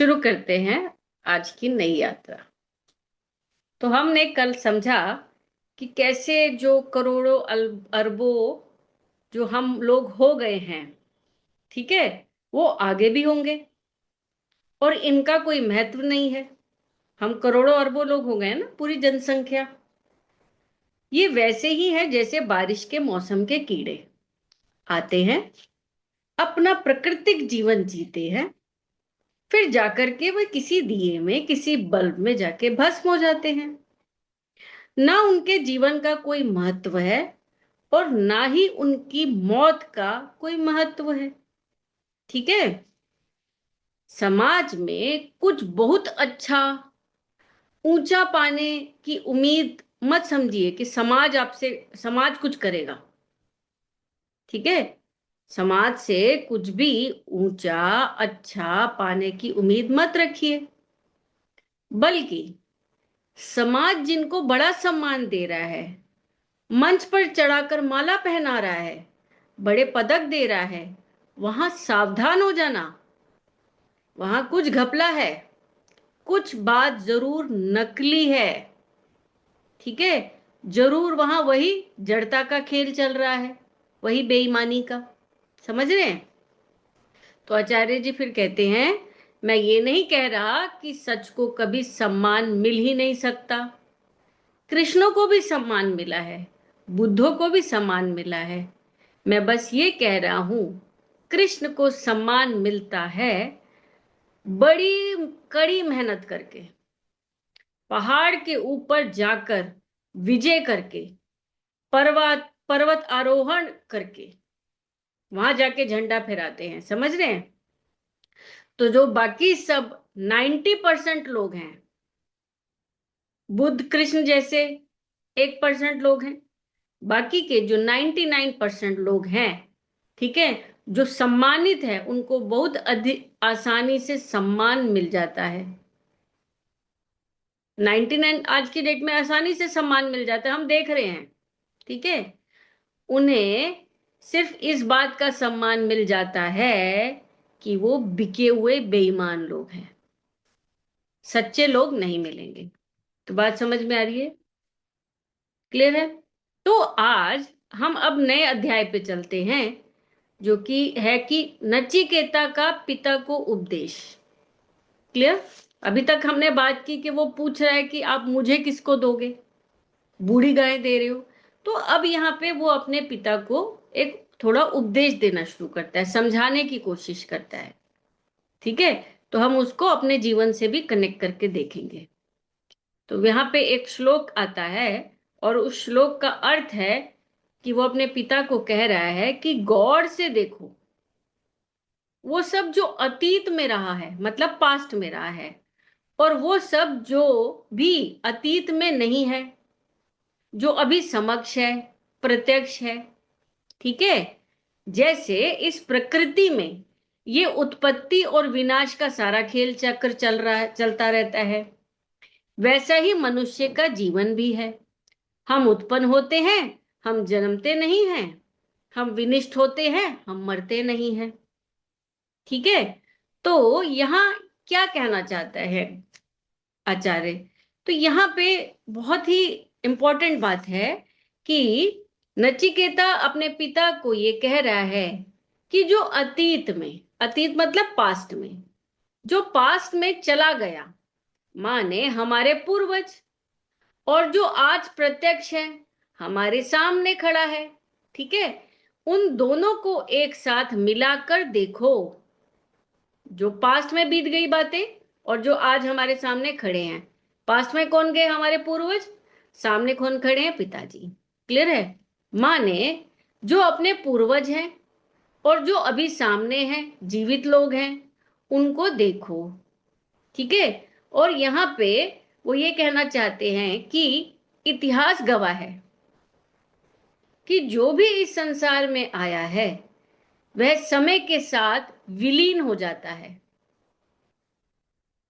शुरू करते हैं आज की नई यात्रा। तो हमने कल समझा कि कैसे जो करोड़ों अरबों जो हम लोग हो गए हैं, ठीक है, वो आगे भी होंगे और इनका कोई महत्व नहीं है। हम करोड़ों अरबों लोग हो गए हैं ना, पूरी जनसंख्या। ये वैसे ही है जैसे बारिश के मौसम के कीड़े आते हैं, अपना प्राकृतिक जीवन जीते हैं, फिर जाकर के वह किसी दिए में, किसी बल्ब में जाके भस्म हो जाते हैं। ना उनके जीवन का कोई महत्व है और ना ही उनकी मौत का कोई महत्व है। ठीक है। समाज में कुछ बहुत अच्छा ऊंचा पाने की उम्मीद मत समझिए कि समाज कुछ करेगा। ठीक है। समाज से कुछ भी ऊंचा अच्छा पाने की उम्मीद मत रखिए, बल्कि समाज जिनको बड़ा सम्मान दे रहा है, मंच पर चढ़ाकर माला पहना रहा है, बड़े पदक दे रहा है, वहां सावधान हो जाना। वहां कुछ घपला है, कुछ बात जरूर नकली है। ठीक है। जरूर वहां वही जड़ता का खेल चल रहा है, वही बेईमानी का। समझ रहे हैं? तो आचार्य जी फिर कहते हैं, मैं ये नहीं कह रहा कि सच को कभी सम्मान मिल ही नहीं सकता। कृष्णों को भी सम्मान मिला है, बुद्धों को भी सम्मान मिला है। मैं बस ये कह रहा हूं, कृष्ण को सम्मान मिलता है बड़ी कड़ी मेहनत करके, पहाड़ के ऊपर जाकर विजय करके, पर्वत पर्वत आरोहण करके वहां जाके झंडा फहराते हैं। समझ रहे हैं? तो जो बाकी सब 90% लोग हैं, बुद्ध कृष्ण जैसे 1% लोग हैं, बाकी के जो 99% लोग हैं, ठीक है, जो सम्मानित है, उनको बहुत अधिक आसानी से सम्मान मिल जाता है। 99 आज की डेट में आसानी से सम्मान मिल जाता है, हम देख रहे हैं। ठीक है। उन्हें सिर्फ इस बात का सम्मान मिल जाता है कि वो बिके हुए बेईमान लोग हैं, सच्चे लोग नहीं मिलेंगे। तो बात समझ में आ रही है? क्लियर है? तो आज हम अब नए अध्याय पे चलते हैं, जो कि है कि नचिकेता का पिता को उपदेश। क्लियर? अभी तक हमने बात की कि वो पूछ रहा है कि आप मुझे किसको दोगे, बूढ़ी गाय दे रहे हो। तो अब यहाँ पे वो अपने पिता को एक थोड़ा उपदेश देना शुरू करता है, समझाने की कोशिश करता है। ठीक है। तो हम उसको अपने जीवन से भी कनेक्ट करके देखेंगे। तो यहाँ पे एक श्लोक आता है और उस श्लोक का अर्थ है कि वो अपने पिता को कह रहा है कि गौर से देखो, वो सब जो अतीत में रहा है, मतलब पास्ट में रहा है, और वो सब जो भी अतीत में नहीं है, जो अभी समक्ष है, प्रत्यक्ष है। ठीक है। जैसे इस प्रकृति में ये उत्पत्ति और विनाश का सारा खेल चक्र चलता रहता है, वैसा ही मनुष्य का जीवन भी है। हम उत्पन्न होते हैं, हम जन्मते नहीं हैं, हम विनिष्ट होते हैं, हम मरते नहीं हैं। ठीक है। तो यहाँ क्या कहना चाहता है आचार्य? तो यहाँ पे बहुत ही इंपॉर्टेंट बात है कि नचिकेता अपने पिता को ये कह रहा है कि जो अतीत में, अतीत मतलब पास्ट में, जो पास्ट में चला गया, माने हमारे पूर्वज, और जो आज प्रत्यक्ष है, हमारे सामने खड़ा है, ठीक है, उन दोनों को एक साथ मिलाकर देखो। जो पास्ट में बीत गई बातें और जो आज हमारे सामने खड़े हैं। पास्ट में कौन गए? हमारे पूर्वज। सामने कौन खड़े हैं? पिताजी। क्लियर है? माने जो अपने पूर्वज हैं और जो अभी सामने हैं, जीवित लोग हैं, उनको देखो। ठीक है। और यहाँ पे वो ये कहना चाहते हैं कि इतिहास गवाह है कि जो भी इस संसार में आया है, वह समय के साथ विलीन हो जाता है।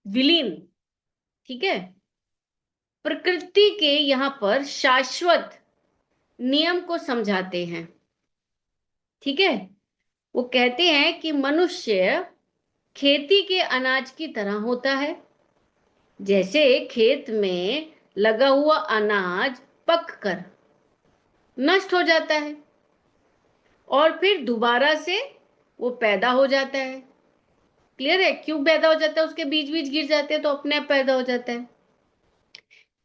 विलीन। ठीक है। प्रकृति के यहाँ पर शाश्वत नियम को समझाते हैं। ठीक है। वो कहते हैं कि मनुष्य खेती के अनाज की तरह होता है। जैसे खेत में लगा हुआ अनाज पककर नष्ट हो जाता है और फिर दोबारा से वो पैदा हो जाता है। क्लियर है? क्यों पैदा हो जाता है? उसके बीज बीज गिर जाते हैं तो अपने आप पैदा हो जाता है।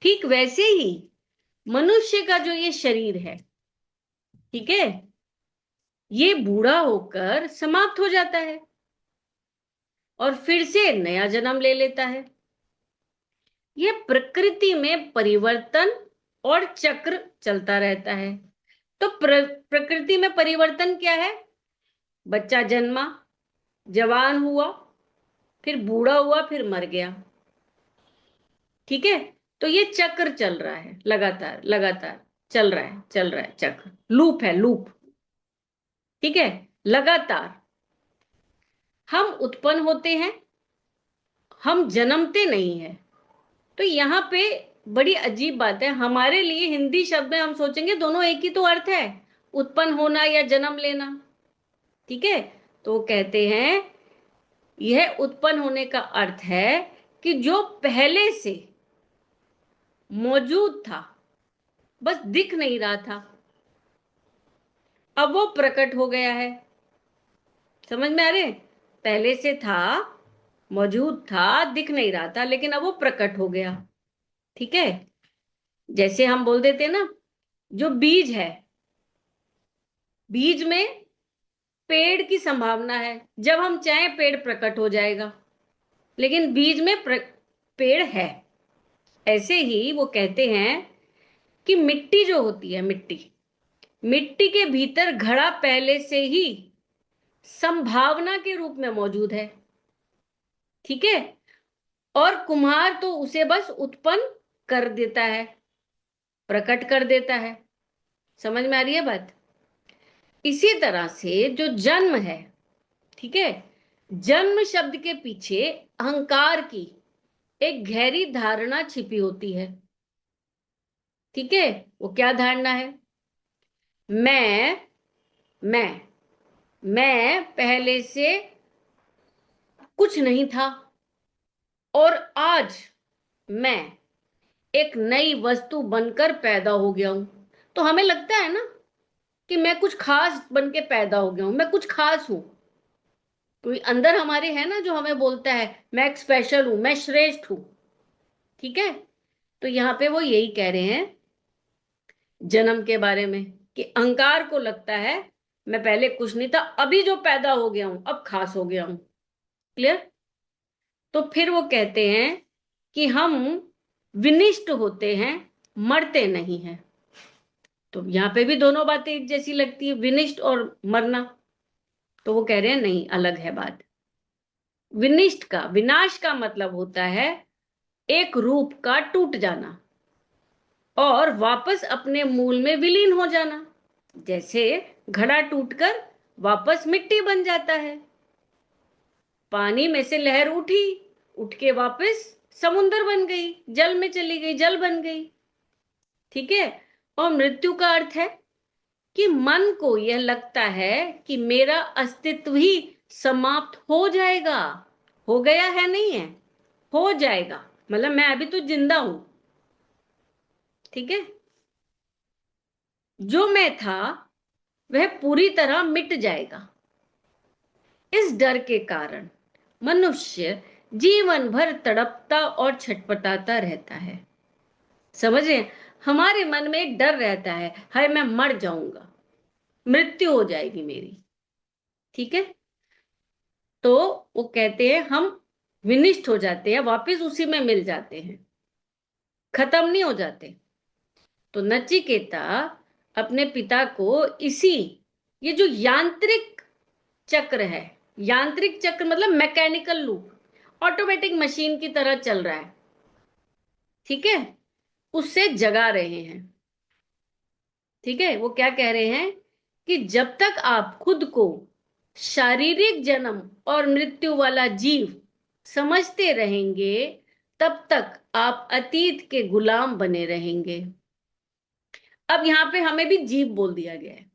ठीक वैसे ही मनुष्य का जो ये शरीर है, ठीक है, ये बूढ़ा होकर समाप्त हो जाता है और फिर से नया जन्म ले लेता है। यह प्रकृति में परिवर्तन और चक्र चलता रहता है। तो प्रकृति में परिवर्तन क्या है? बच्चा जन्मा, जवान हुआ, फिर बूढ़ा हुआ, फिर मर गया। ठीक है? तो ये चक्र चल रहा है, लगातार लगातार चल रहा है, चल रहा है, चक्र, लूप है, लूप। ठीक है? लगातार हम उत्पन्न होते हैं, हम जन्मते नहीं है। तो यहाँ पे बड़ी अजीब बात है हमारे लिए। हिंदी शब्द में हम सोचेंगे दोनों एक ही तो अर्थ है, उत्पन्न होना या जन्म लेना। ठीक है? तो कहते हैं यह उत्पन्न होने का अर्थ है कि जो पहले से मौजूद था, बस दिख नहीं रहा था, अब वो प्रकट हो गया है। समझ में आ रहे? पहले से था, मौजूद था, दिख नहीं रहा था, लेकिन अब वो प्रकट हो गया। ठीक है? जैसे हम बोल देते हैं ना, जो बीज है, बीज में पेड़ की संभावना है। जब हम चाहें पेड़ प्रकट हो जाएगा, लेकिन बीज में पेड़ है। ऐसे ही वो कहते हैं कि मिट्टी जो होती है, मिट्टी, मिट्टी के भीतर घड़ा पहले से ही संभावना के रूप में मौजूद है। ठीक है? और कुम्हार तो उसे बस उत्पन्न कर देता है, प्रकट कर देता है। समझ में आ रही है बात? इसी तरह से जो जन्म है, ठीक है, जन्म शब्द के पीछे अहंकार की एक गहरी धारणा छिपी होती है। ठीक है? वो क्या धारणा है? मैं मैं मैं पहले से कुछ नहीं था और आज मैं एक नई वस्तु बनकर पैदा हो गया हूं। तो हमें लगता है ना कि मैं कुछ खास बन के पैदा हो गया हूं, मैं कुछ खास हूं। कोई अंदर हमारे है ना जो हमें बोलता है मैं एक स्पेशल हूं, मैं श्रेष्ठ हूं। ठीक है? तो यहां पे वो यही कह रहे हैं जन्म के बारे में, कि अहंकार को लगता है मैं पहले कुछ नहीं था, अभी जो पैदा हो गया हूं अब खास हो गया हूं। क्लियर? तो फिर वो कहते हैं कि हम विनिष्ट होते हैं, मरते नहीं हैं। तो यहां पे भी दोनों बातें एक जैसी लगती है, विनिष्ट और मरना। तो वो कह रहे हैं नहीं, अलग है बात। विनिष्ट का, विनाश का मतलब होता है एक रूप का टूट जाना और वापस अपने मूल में विलीन हो जाना। जैसे घड़ा टूटकर वापस मिट्टी बन जाता है, पानी में से लहर उठी, उठ के वापस समुंदर बन गई, जल में चली गई, जल बन गई। ठीक है? और मृत्यु का अर्थ है कि मन को यह लगता है कि मेरा अस्तित्व ही समाप्त हो जाएगा। हो गया है, नहीं है, हो जाएगा, मतलब मैं अभी तो जिंदा हूं। ठीक है? जो मैं था वह पूरी तरह मिट जाएगा। इस डर के कारण मनुष्य जीवन भर तड़पता और छटपटाता रहता है। समझ रहे हैं? हमारे मन में एक डर रहता है, हाय मैं मर जाऊंगा, मृत्यु हो जाएगी मेरी। ठीक है? तो वो कहते हैं हम विनिष्ट हो जाते हैं, वापस उसी में मिल जाते हैं, खत्म नहीं हो जाते। तो नचिकेता अपने पिता को इसी, ये जो यांत्रिक चक्र है, यांत्रिक चक्र मतलब मैकेनिकल लूप, ऑटोमेटिक मशीन की तरह चल रहा है, ठीक है, उससे जगा रहे हैं। ठीक है? वो क्या कह रहे हैं कि जब तक आप खुद को शारीरिक जन्म और मृत्यु वाला जीव समझते रहेंगे, तब तक आप अतीत के गुलाम बने रहेंगे। अब यहां पे हमें भी जीव बोल दिया गया है।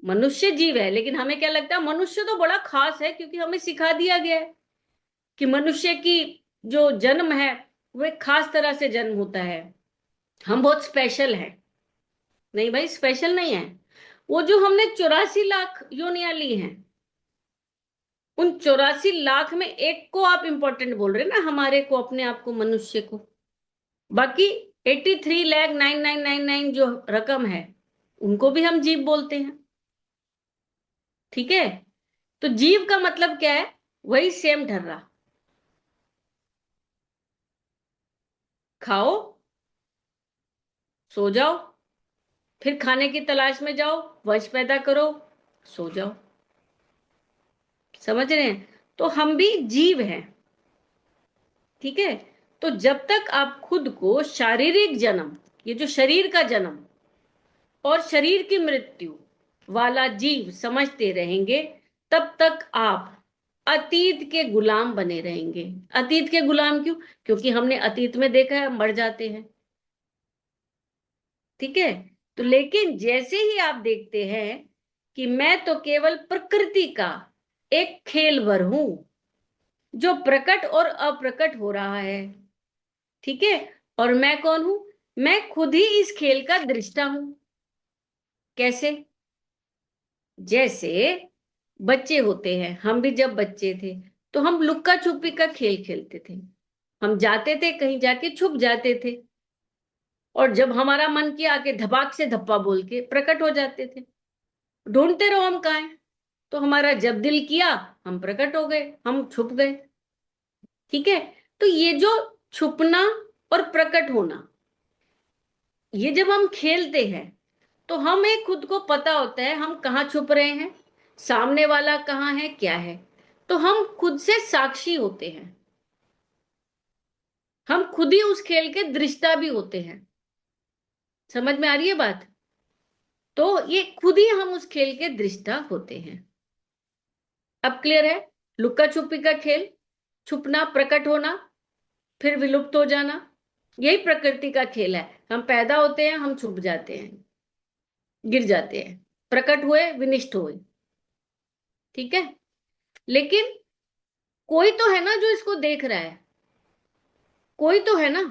मनुष्य जीव है, लेकिन हमें क्या लगता है मनुष्य तो बड़ा खास है, क्योंकि हमें सिखा दिया गया है कि मनुष्य की जो जन्म है वो एक खास तरह से जन्म होता है, हम बहुत स्पेशल हैं। नहीं भाई, स्पेशल नहीं है। वो जो हमने 84 लाख योनियां ली हैं, उन 84 लाख में एक को आप इंपॉर्टेंट बोल रहे हैं ना, हमारे को, अपने आप को, मनुष्य को। बाकी 83,09,999 जो रकम है, उनको भी हम जीव बोलते हैं। ठीक है, तो जीव का मतलब क्या है? वही सेम ढर्रा। खाओ, सो जाओ, फिर खाने की तलाश में जाओ, वंश पैदा करो, सो जाओ। समझ रहे हैं? तो हम भी जीव हैं। ठीक है, तो जब तक आप खुद को शारीरिक जन्म, ये जो शरीर का जन्म और शरीर की मृत्यु वाला जीव समझते रहेंगे, तब तक आप अतीत के गुलाम बने रहेंगे। अतीत के गुलाम क्यों? क्योंकि हमने अतीत में देखा है मर जाते हैं। ठीक है, तो लेकिन जैसे ही आप देखते हैं कि मैं तो केवल प्रकृति का एक खेल भर हूं, जो प्रकट और अप्रकट हो रहा है। ठीक है, और मैं कौन हूं? मैं खुद ही इस खेल का दृष्टा हूं। कैसे? जैसे बच्चे होते हैं, हम भी जब बच्चे थे तो हम लुक्का छुपी का खेल खेलते थे। हम जाते थे कहीं, जाके छुप जाते थे, और जब हमारा मन किया आके धपाक से धप्पा बोल के प्रकट हो जाते थे। ढूंढते रहो हम कहाँ हैं, तो हमारा जब दिल किया हम प्रकट हो गए, हम छुप गए। ठीक है, तो ये जो छुपना और प्रकट होना, ये जब हम खेलते हैं तो हमें खुद को पता होता है हम कहाँ छुप रहे हैं, सामने वाला कहाँ है, क्या है। तो हम खुद से साक्षी होते हैं, हम खुद ही उस खेल के दृष्टा भी होते हैं। समझ में आ रही है बात? तो ये खुद ही हम उस खेल के दृष्टा होते हैं। अब क्लियर है? लुक्का छुपी का खेल, छुपना, प्रकट होना, फिर विलुप्त हो जाना, यही प्रकृति का खेल है। हम पैदा होते हैं, हम छुप जाते हैं, गिर जाते हैं, प्रकट हुए, विनिष्ट हुए। ठीक है, लेकिन कोई तो है ना जो इसको देख रहा है, कोई तो है ना।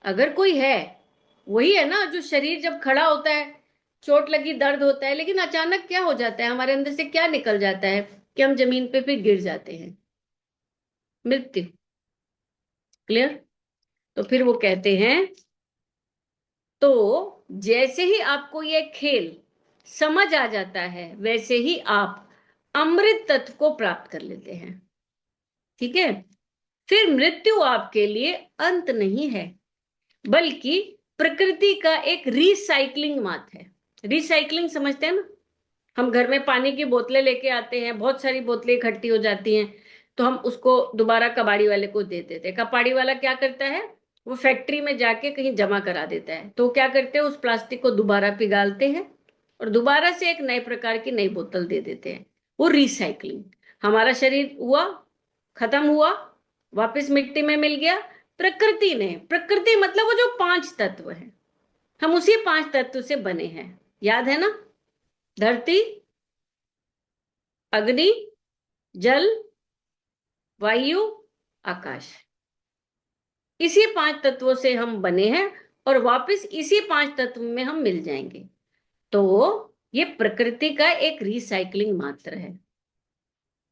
अगर कोई है, वही है ना जो शरीर जब खड़ा होता है, चोट लगी, दर्द होता है, लेकिन अचानक क्या हो जाता है, हमारे अंदर से क्या निकल जाता है कि हम जमीन पे फिर गिर जाते हैं, मृत्यु। क्लियर? तो फिर वो कहते हैं, तो जैसे ही आपको ये खेल समझ आ जाता है, वैसे ही आप अमृत तत्व को प्राप्त कर लेते हैं। ठीक है, फिर मृत्यु आपके लिए अंत नहीं है, बल्कि प्रकृति का एक रिसाइकलिंग मात्र है। रिसाइकलिंग समझते हैं ना? हम घर में पानी की बोतलें लेके आते हैं, बहुत सारी बोतलें इकट्ठी हो जाती हैं, तो हम उसको दोबारा कबाड़ी वाले को दे देते हैं। कबाड़ी वाला क्या करता है, वो फैक्ट्री में जाके कहीं जमा करा देता है। तो क्या करते हैं, उस प्लास्टिक को दोबारा पिघालते हैं और दोबारा से एक नए प्रकार की नई बोतल दे देते हैं। वो रिसाइकलिंग। हमारा शरीर हुआ, खत्म हुआ, वापस मिट्टी में मिल गया। प्रकृति ने, प्रकृति मतलब वो जो 5 तत्व है, हम उसी 5 तत्व से बने हैं। याद है ना? धरती, अग्नि, जल, वायु, आकाश, इसी 5 तत्वों से हम बने हैं, और वापस इसी 5 तत्व में हम मिल जाएंगे। तो ये प्रकृति का एक रिसाइकलिंग मात्र है।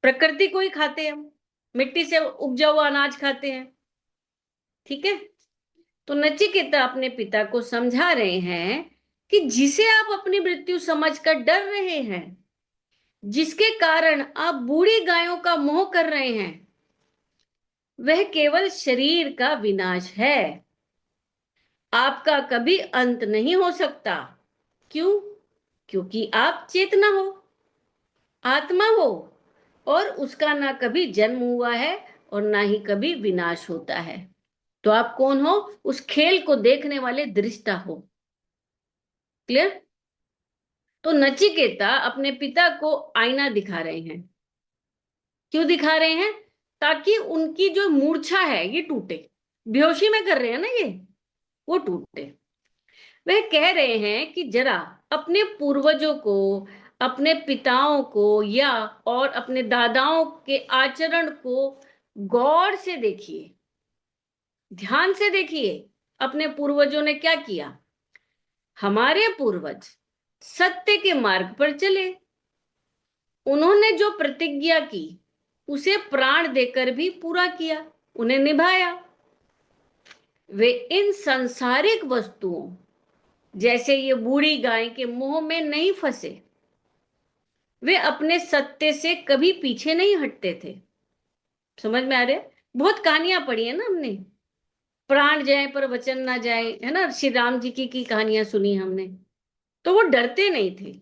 प्रकृति को ही खाते हैं हम, मिट्टी से उपजा हुआ अनाज खाते हैं। ठीक है, तो नचिकेता अपने पिता को समझा रहे हैं कि जिसे आप अपनी मृत्यु समझकर डर रहे हैं, जिसके कारण आप बूढ़ी गायों का मोह कर रहे हैं, वह केवल शरीर का विनाश है, आपका कभी अंत नहीं हो सकता। क्यों? क्योंकि आप चेतना हो, आत्मा हो, और उसका ना कभी जन्म हुआ है और ना ही कभी विनाश होता है। तो आप कौन हो? उस खेल को देखने वाले दृष्टा हो। क्लियर? तो नचिकेता अपने पिता को आईना दिखा रहे हैं। क्यों दिखा रहे हैं? ताकि उनकी जो मूर्छा है ये टूटे। बेहोशी में कर रहे हैं ना ये, वो टूटे। वह कह रहे हैं कि जरा अपने पूर्वजों को, अपने पिताओं को या और अपने दादाओं के आचरण को गौर से देखिए, ध्यान से देखिए, अपने पूर्वजों ने क्या किया। हमारे पूर्वज सत्य के मार्ग पर चले, उन्होंने जो प्रतिज्ञा की उसे प्राण देकर भी पूरा किया, उन्हें निभाया। वे इन सांसारिक वस्तुओं जैसे ये बूढ़ी गाय के मोह में नहीं फंसे, वे अपने सत्य से कभी पीछे नहीं हटते थे। समझ में आ रहे? बहुत कहानियां पढ़ी है ना हमने, प्राण जाए पर वचन ना जाए, है ना, श्री राम जी की कहानियां सुनी हमने। तो वो डरते नहीं थे,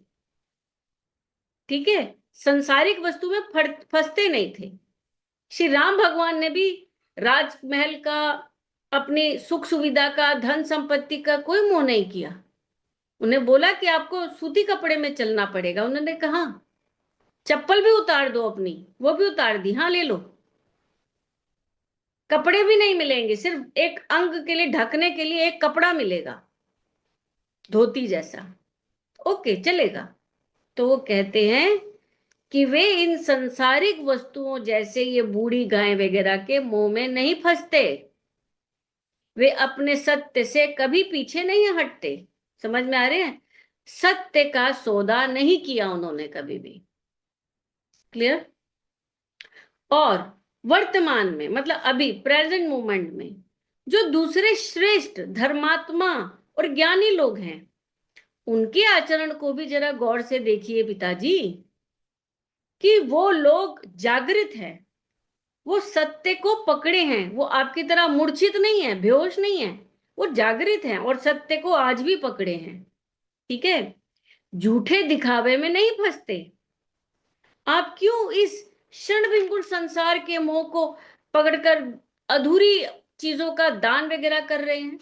ठीक है, संसारिक वस्तु में फंसते नहीं थे। श्री राम भगवान ने भी राजमहल का, अपनी सुख सुविधा का, धन संपत्ति का कोई मोह नहीं किया। उन्हें बोला कि आपको सूती कपड़े में चलना पड़ेगा, उन्होंने कहा चप्पल भी उतार दो अपनी, वो भी उतार दी, हाँ ले लो। कपड़े भी नहीं मिलेंगे, सिर्फ एक अंग के लिए, ढकने के लिए एक कपड़ा मिलेगा, धोती जैसा, ओके चलेगा। तो वो कहते हैं कि वे इन संसारिक वस्तुओं जैसे ये बूढ़ी गाय वगैरह के मोह में नहीं फंसते, वे अपने सत्य से कभी पीछे नहीं हटते। समझ में आ रहे हैं? सत्य का सौदा नहीं किया उन्होंने कभी भी। क्लियर? और वर्तमान में, मतलब अभी प्रेजेंट मोमेंट में, जो दूसरे श्रेष्ठ धर्मात्मा और ज्ञानी लोग हैं, उनके आचरण को भी जरा गौर से देखिए पिताजी, कि वो लोग जागृत हैं, वो सत्य को पकड़े हैं, वो आपकी तरह मूर्छित नहीं है, बेहोश नहीं है, वो जागृत हैं और सत्य को आज भी पकड़े हैं। ठीक है, झूठे दिखावे में नहीं फंसते। आप क्यों इस क्षण संसार के मोह को पकड़कर अधूरी चीजों का दान वगैरह कर रहे हैं?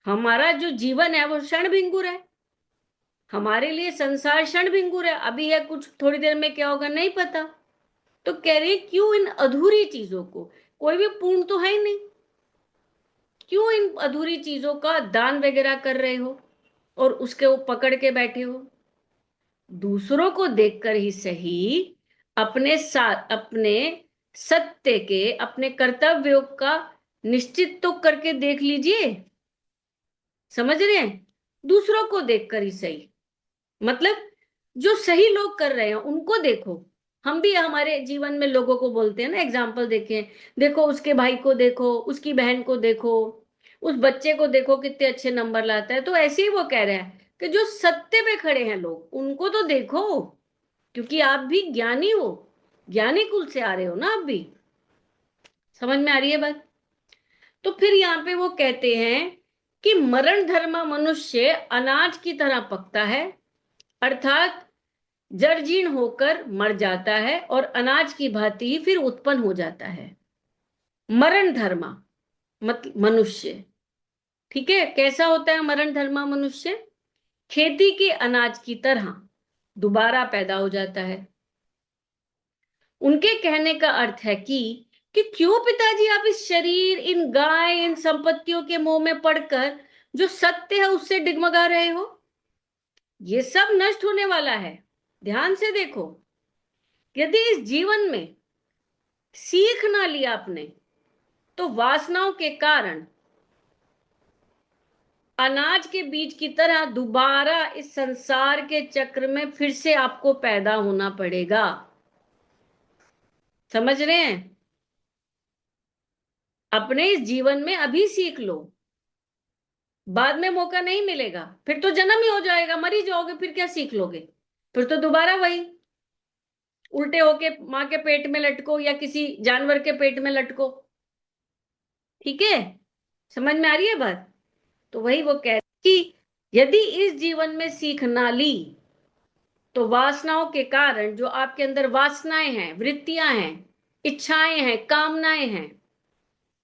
हमारा जो जीवन है वो क्षण है, हमारे लिए संसार क्षण है, अभी है, कुछ थोड़ी देर में क्या होगा नहीं पता। तो कह रहे हैं क्यों इन अधूरी चीजों को, कोई भी पूर्ण तो है ही नहीं, क्यों इन अधूरी चीजों का दान वगैरह कर रहे हो और उसके वो पकड़ के बैठे हो? दूसरों को देखकर ही सही, अपने साथ, अपने सत्य के, अपने कर्तव्यों का निश्चित तो करके देख लीजिए। समझ रहे हैं? दूसरों को देखकर ही सही, मतलब जो सही लोग कर रहे हैं उनको देखो। हम भी हमारे जीवन में लोगों को बोलते हैं ना, एग्जाम्पल देखें, देखो उसके भाई को देखो, उसकी बहन को देखो, उस बच्चे को देखो कितने अच्छे नंबर लाता है। तो ऐसे ही वो कह रहे हैं कि जो सत्य पे खड़े हैं लोग, उनको तो देखो, क्योंकि आप भी ज्ञानी हो, ज्ञानी कुल से आ रहे हो ना आप भी। समझ में आ रही है बात? तो फिर यहाँ पे वो कहते हैं कि मरण धर्मा मनुष्य अनाज की तरह पकता है, अर्थात जर्जीर्ण होकर मर जाता है और अनाज की भांति ही फिर उत्पन्न हो जाता है। मरण धर्मा मतलब मनुष्य, ठीक है, कैसा होता है मरण धर्मा मनुष्य? खेती के अनाज की तरह दोबारा पैदा हो जाता है। उनके कहने का अर्थ है कि क्यों पिताजी आप इस शरीर, इन गाय, इन संपत्तियों के मोह में पड़कर जो सत्य है उससे डिगमगा रहे हो? ये सब नष्ट होने वाला है, ध्यान से देखो। यदि इस जीवन में सीख ना लिया आपने, तो वासनाओं के कारण अनाज के बीज की तरह दोबारा इस संसार के चक्र में फिर से आपको पैदा होना पड़ेगा। समझ रहे हैं? अपने इस जीवन में अभी सीख लो, बाद में मौका नहीं मिलेगा, फिर तो जन्म ही हो जाएगा, मर ही जाओगे, फिर क्या सीख लोगे? फिर तो दोबारा वही उल्टे होके माँ के पेट में लटको या किसी जानवर के पेट में लटको। ठीक है, समझ में आ रही है बात? तो वही वो कहते कि यदि इस जीवन में सीख ना ली, तो वासनाओं के कारण, जो आपके अंदर वासनाएं हैं, वृत्तियां हैं, इच्छाएं हैं, कामनाएं हैं,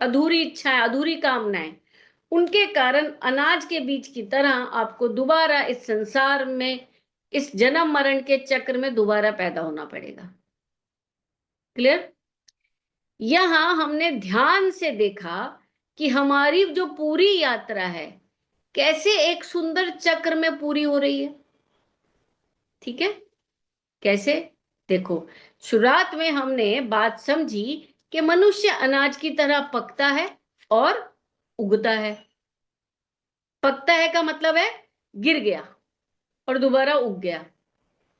अधूरी इच्छाएं, अधूरी कामनाएं, उनके कारण अनाज के बीज की तरह आपको दोबारा इस संसार में, इस जन्म मरण के चक्र में दोबारा पैदा होना पड़ेगा। क्लियर? यहां हमने ध्यान से देखा कि हमारी जो पूरी यात्रा है, कैसे एक सुंदर चक्र में पूरी हो रही है। ठीक है, कैसे? देखो, शुरुआत में हमने बात समझी कि मनुष्य अनाज की तरह पकता है और उगता है। पकता है का मतलब है गिर गया और दोबारा उग गया।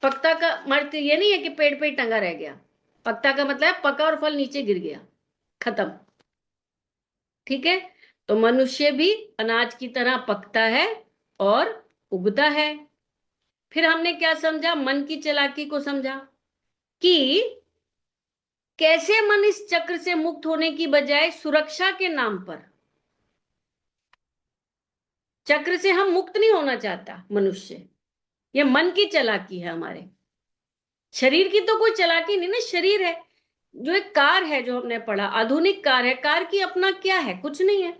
पकता का मतलब ये नहीं है कि पेड़ पे ही टंगा रह गया। पकता का मतलब है पका और फल नीचे गिर गया, खत्म। ठीक है, तो मनुष्य भी अनाज की तरह पकता है और उगता है। फिर हमने क्या समझा? मन की चालाकी को समझा कि कैसे मन इस चक्र से मुक्त होने की बजाय सुरक्षा के नाम पर, चक्र से हम मुक्त नहीं होना चाहता मनुष्य, ये मन की चालाकी है हमारे। शरीर की तो कोई चालाकी नहीं ना, शरीर है जो एक कार है, जो हमने पढ़ा आधुनिक कार है। कार की अपना क्या है? कुछ नहीं है।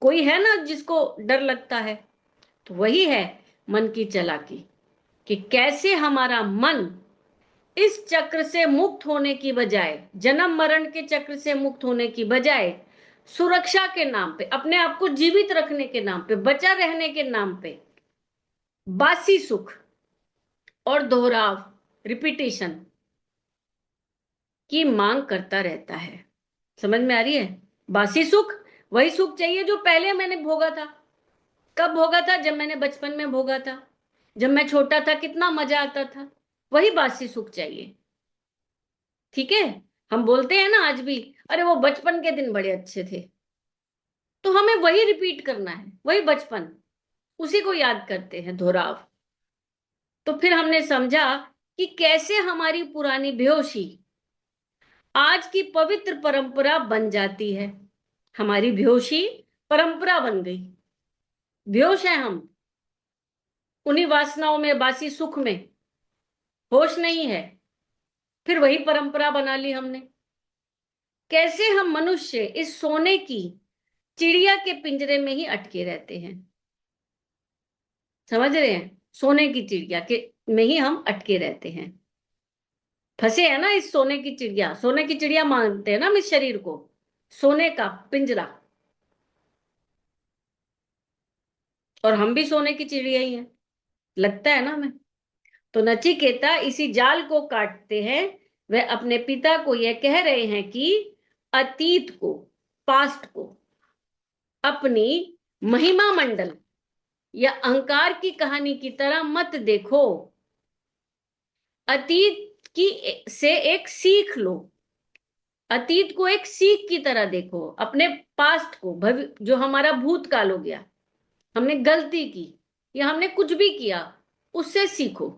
कोई है ना जिसको डर लगता है? तो वही है मन की चालाकी, कि कैसे हमारा मन इस चक्र से मुक्त होने की बजाय, जन्म मरण के चक्र से मुक्त होने की बजाय, सुरक्षा के नाम पे, अपने आप को जीवित रखने के नाम पे, बचा रहने के नाम पे, बासी सुख और दोहराव, रिपीटेशन की मांग करता रहता है। समझ में आ रही है? बासी सुख, वही सुख चाहिए जो पहले मैंने भोगा था। कब भोगा था? जब मैंने बचपन में भोगा था, जब मैं छोटा था, कितना मजा आता था। वही बासी सुख चाहिए। ठीक है, हम बोलते हैं ना आज भी, अरे वो बचपन के दिन बड़े अच्छे थे। तो हमें वही रिपीट करना है, वही बचपन, उसी को याद करते हैं, दोहराव। तो फिर हमने समझा कि कैसे हमारी पुरानी बेहोशी आज की पवित्र परंपरा बन जाती है। हमारी बेहोशी परंपरा बन गई। बेहोश हैं हम उन्हीं वासनाओं में, बासी सुख में, होश नहीं है। फिर वही परंपरा बना ली हमने। कैसे हम मनुष्य इस सोने की चिड़िया के पिंजरे में ही अटके रहते हैं। समझ रहे हैं? सोने की चिड़िया के में ही हम अटके रहते हैं, फंसे हैं ना इस सोने की चिड़िया। सोने की चिड़िया मानते हैं ना हम इस शरीर को, सोने का पिंजरा। और हम भी सोने की चिड़िया ही हैं, लगता है ना हमें। तो नचिकेता इसी जाल को काटते हैं। वह अपने पिता को यह कह रहे हैं कि अतीत को, पास्ट को अपनी महिमा मंडल या अहंकार की कहानी की तरह मत देखो। अतीत की से एक सीख लो। अतीत को एक सीख की तरह देखो, अपने पास्ट को, भविष्य जो हमारा भूतकाल हो गया, हमने गलती की या हमने कुछ भी किया, उससे सीखो।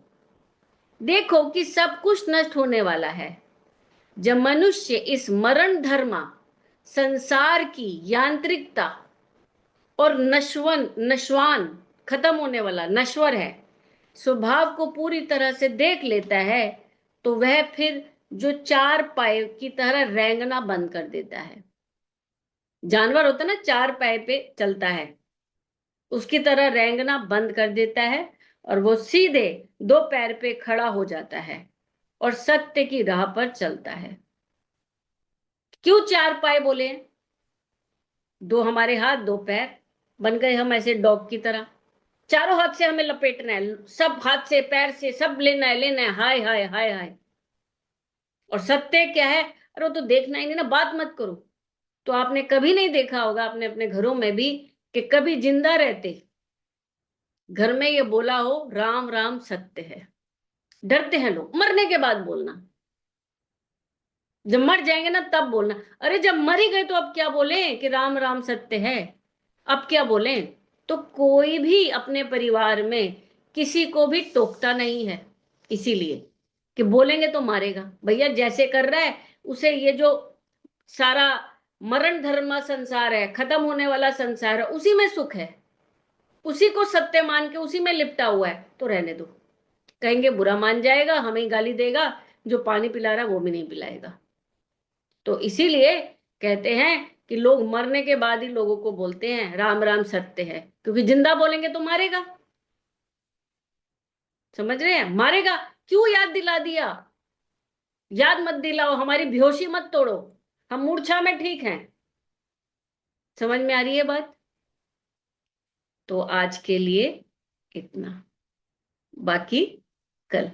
देखो कि सब कुछ नष्ट होने वाला है। जब मनुष्य इस मरण धर्मा संसार की यांत्रिकता और नश्वान, खत्म होने वाला, नश्वर है, स्वभाव को पूरी तरह से देख लेता है, तो वह फिर जो चार पाए की तरह रेंगना बंद कर देता है। जानवर होता है ना, चार पाए पे चलता है, उसकी तरह रेंगना बंद कर देता है और वो सीधे दो पैर पे खड़ा हो जाता है और सत्य की राह पर चलता है। क्यों चार पाए बोले हैं? दो हमारे हाथ, दो पैर, बन गए हम ऐसे डॉग की तरह। चारों हाथ से हमें लपेटना है, सब हाथ से, पैर से, सब लेना है, लेना है, हाय हाय हाय हाय। और सत्य क्या है? अरे वो तो देखना ही नहीं ना, बात मत करो। तो आपने कभी नहीं देखा होगा अपने अपने घरों में भी कि कभी जिंदा रहते घर में ये बोला हो राम राम सत्य है। डरते हैं लोग मरने के बाद बोलना, जब मर जाएंगे ना तब बोलना। अरे जब मर ही गए तो अब क्या बोले कि राम राम सत्य है? अब क्या बोले? तो कोई भी अपने परिवार में किसी को भी टोकता नहीं है, इसीलिए कि बोलेंगे तो मारेगा। भैया जैसे कर रहा है उसे, ये जो सारा मरण धर्म संसार है, खत्म होने वाला संसार है, उसी में सुख है, उसी को सत्य मान के उसी में लिपटा हुआ है, तो रहने दो। कहेंगे बुरा मान जाएगा, हमें गाली देगा, जो पानी पिला रहा है वो भी नहीं पिलाएगा। तो इसीलिए कहते हैं कि लोग मरने के बाद ही लोगों को बोलते हैं राम राम सत्य है, क्योंकि जिंदा बोलेंगे तो मारेगा। समझ रहे हैं? मारेगा। क्यों याद दिला दिया? याद मत दिलाओ, हमारी बेहोशी मत तोड़ो, हम मूर्छा में ठीक हैं। समझ में आ रही है बात? तो आज के लिए इतना, बाकी कल।